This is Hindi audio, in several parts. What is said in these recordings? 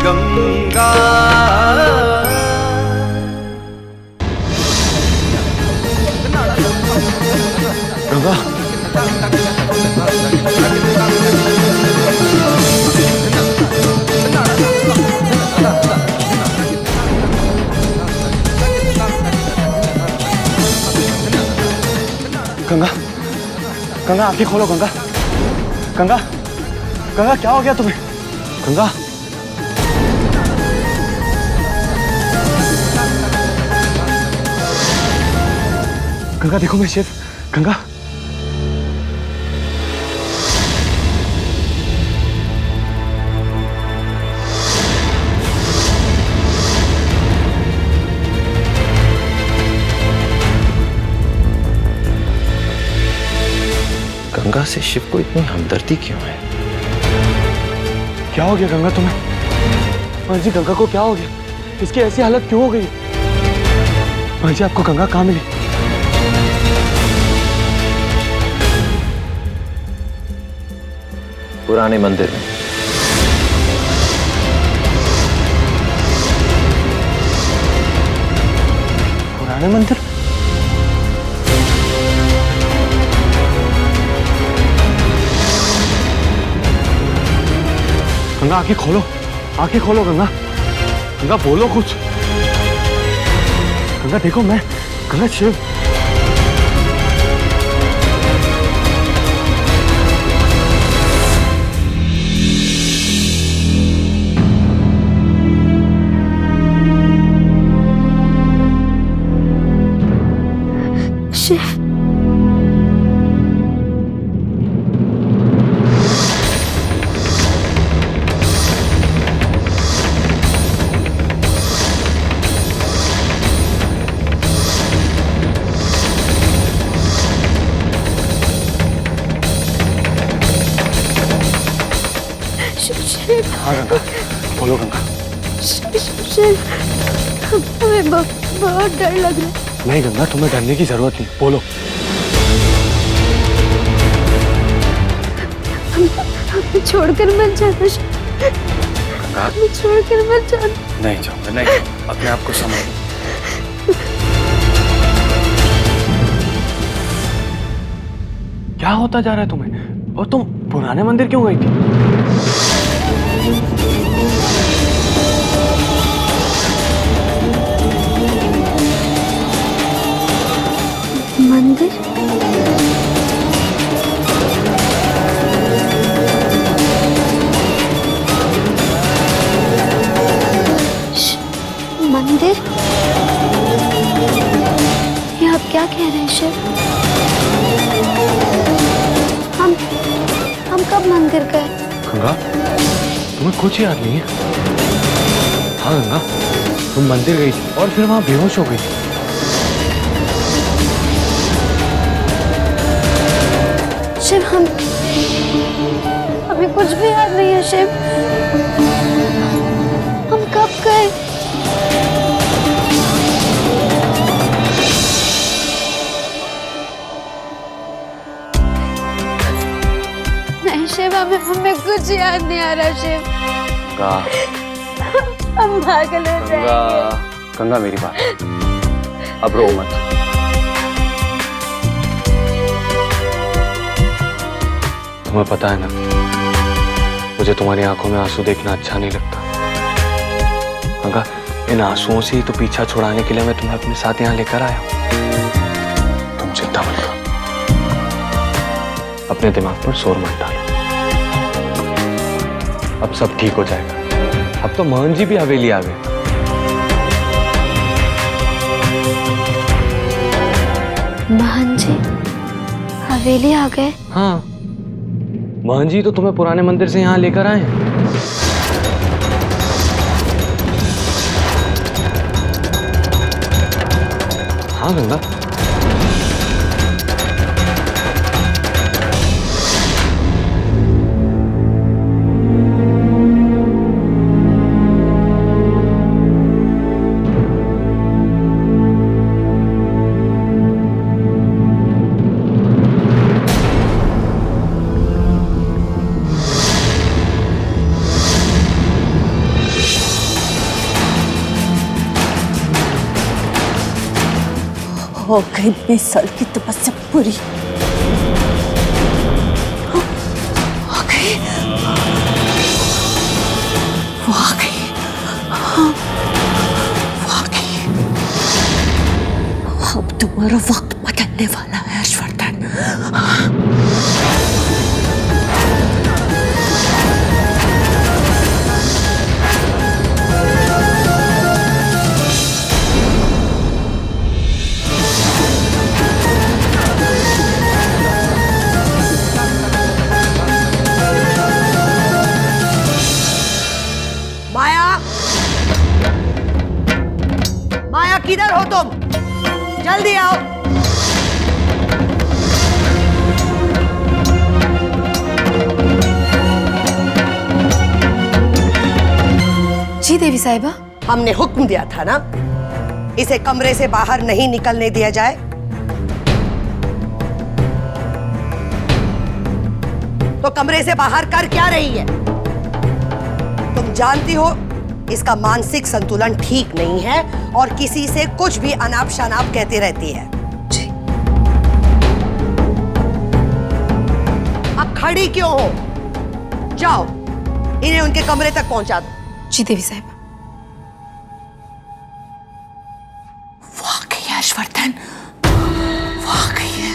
गंगा। गंगा गंगा गंगा आंखें खोलो गंगा। गंगा गंगा क्या हो गया तुम्हें? गंगा गंगा देखो मैं शिव। गंगा गंगा से शिव को इतनी हमदर्दी क्यों है? क्या हो गया गंगा तुम्हें? मां जी गंगा को क्या हो गया? इसकी ऐसी हालत क्यों हो गई? मां जी आपको गंगा कहाँ मिली? पुराने मंदिर में। पुराने मंदिर? गंगा आंखें खोलो, आंखें खोलो गंगा। गंगा बोलो कुछ। गंगा देखो मैं गंगा शिव। शिव हाँ गंगा बोलो गंगा। शिव हमें बहुत डर लग रहा है। नहीं गंगा तुम्हें डरने की जरूरत नहीं, बोलो। हमें छोड़कर मत जाना शिव। गंगा हमें छोड़कर मत जाना। नहीं जाऊंगा, नहीं जाऊंगा। अपने आप को संभालो। क्या होता जा रहा है तुम्हें? और तुम पुराने मंदिर क्यों गई थी? मंदिर? मंदिर? ये आप क्या कह रहे हैं शिव? हम कब मंदिर गए? गंगा तुम्हें कुछ याद नहीं है? हाँ गंगा तुम मंदिर गई थी और फिर वहां बेहोश हो गई थी। शिव हमें कुछ भी याद नहीं है शिव। हम कब गए? नहीं शिव हमें कुछ याद नहीं आ रहा शिव। गंगा हम पागल हो गंगा जाएंगे। गंगा मेरी बात, अब रो मत। तुम्हें पता है ना मुझे तुम्हारी आंखों में आंसू देखना अच्छा नहीं लगता। गंगा इन आंसुओं से ही तो पीछा छुड़ाने के लिए मैं तुम्हें अपने साथ यहाँ लेकर आया हूँ। तुम चिंता मत करो, अपने दिमाग पर शोर मत डालो। अब सब ठीक हो जाएगा। अब तो मोहन जी भी हवेली आ गए। मोहन जी हवेली आ गए? हाँ मोहन जी तो तुम्हें पुराने मंदिर से यहाँ लेकर आए हैं। हाँ गंगा हो गई 20 साल की तपस्या पूरी। आ गई, वो आ गई, हाँ, वो आ गई। अब तुम्हारा वक्त बदलने वाला है हर्षवर्धन। माया, माया किधर हो तुम? जल्दी आओ। जी देवी साहिबा। हमने हुक्म दिया था ना, इसे कमरे से बाहर नहीं निकलने दिया जाए। तो कमरे से बाहर कर क्या रही है? तुम जानती हो इसका मानसिक संतुलन ठीक नहीं है और किसी से कुछ भी अनाप शनाप कहती रहती है। जी। अब खड़ी क्यों हो? जाओ, इन्हें उनके कमरे तक पहुंचा दो। जी देवी साहिबा। वो आ गई है हर्षवर्धन, वो आ गई है।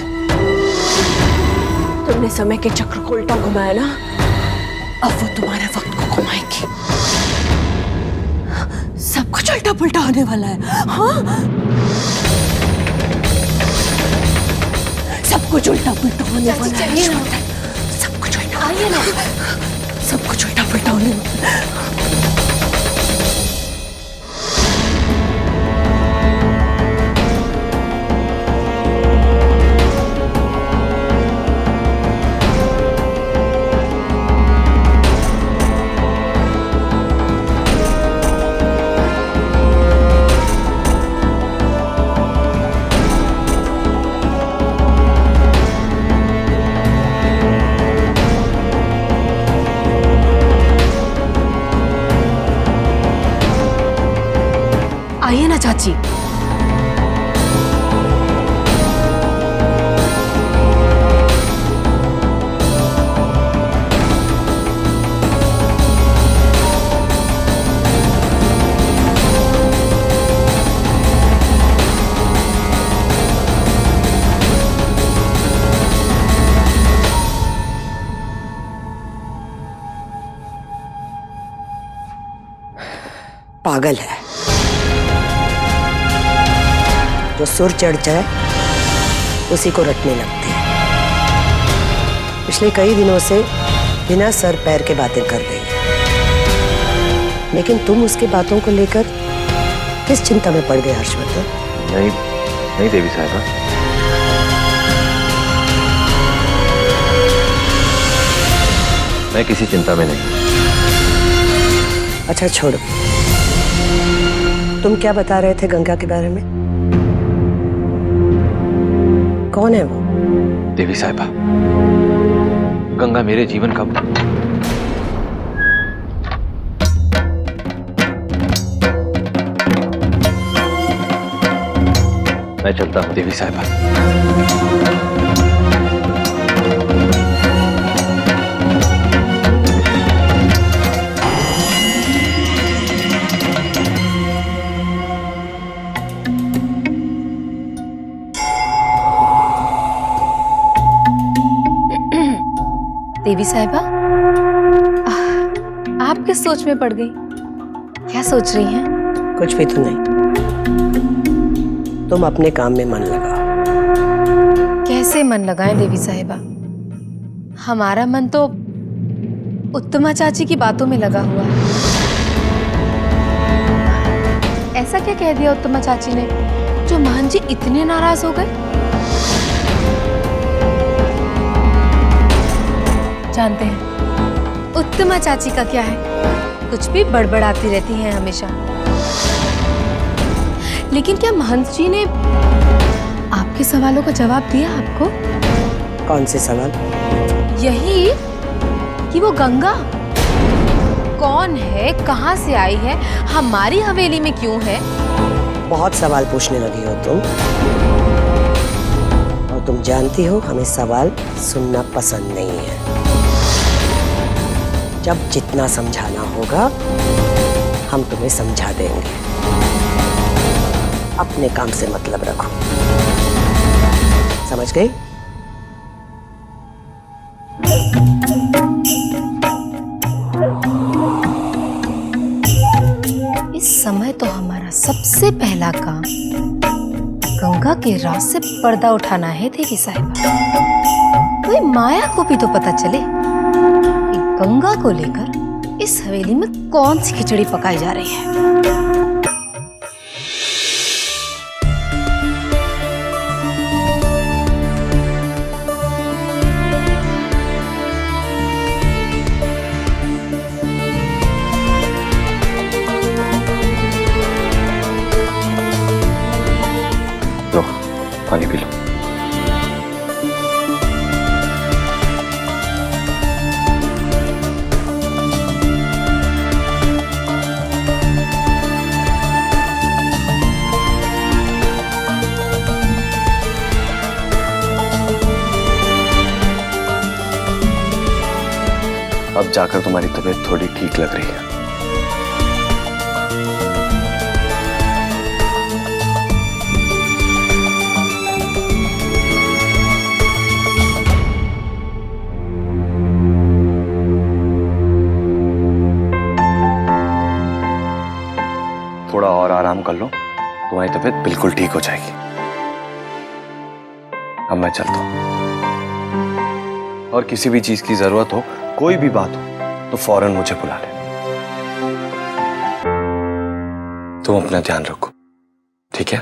तुमने समय के चक्र को उल्टा घुमाया ना, अब वो तुम्हारे वक्त को घुमाएगी। सब कुछ उल्टा पुल्टा होने वाला है। हाँ, सब कुछ उल्टा पुल्टा होने वाला है हर्षवर्धन। सब कुछ उल्टा, आइए ना, सब कुछ उल्टा पुल्टा होने वाला है। आइए ना चाची। पागल है, जो सुर चढ़ जाए उसी को रटने लगती है। पिछले कई दिनों से बिना सर पैर के बातें कर रही है, लेकिन तुम उसकी बातों को लेकर किस चिंता में पड़ गए हर्षवर्धन? नहीं नहीं देवी साहिबा, मैं किसी चिंता में नहीं। अच्छा छोड़ो, तुम क्या बता रहे थे गंगा के बारे में? कौन है वो? देवी साहिबा, गंगा मेरे जीवन का मैं चलता हूँ देवी साहिबा। देवी साहिबा, आप किस सोच में पड़ गई? क्या सोच रही हैं? कुछ भी तो नहीं, तुम अपने काम में मन लगाओ। कैसे मन लगाएं देवी साहिबा? हमारा मन तो उत्तमा चाची की बातों में लगा हुआ है। ऐसा क्या कह दिया उत्तमा चाची ने जो महन जी इतने नाराज हो गए? जानते हैं उत्तमा चाची का क्या है, कुछ भी बड़बड़ाती रहती हैं हमेशा। लेकिन क्या महंत जी ने आपके सवालों का जवाब दिया आपको? कौन से सवाल? यही कि वो गंगा कौन है, कहां से आई है, हमारी हवेली में क्यों है? बहुत सवाल पूछने लगी हो तुम। और तुम जानती हो हमें सवाल सुनना पसंद नहीं है। जब जितना समझाना होगा हम तुम्हें समझा देंगे। अपने काम से मतलब रखो, समझ गई? इस समय तो हमारा सबसे पहला काम गंगा के राज से पर्दा उठाना है देवी साहिबा। कोई माया को भी तो पता चले कि गंगा को लेकर इस हवेली में कौन सी खिचड़ी पकाई जा रही है। लो पानी पी लो। अब जाकर तुम्हारी तबीयत थोड़ी ठीक लग रही है। थोड़ा और आराम कर लो, तुम्हारी तबीयत बिल्कुल ठीक हो जाएगी। अब मैं चलता हूं, और किसी भी चीज की जरूरत हो, कोई भी बात हो, तो फौरन मुझे बुला ले। तुम अपना ध्यान रखो, ठीक है?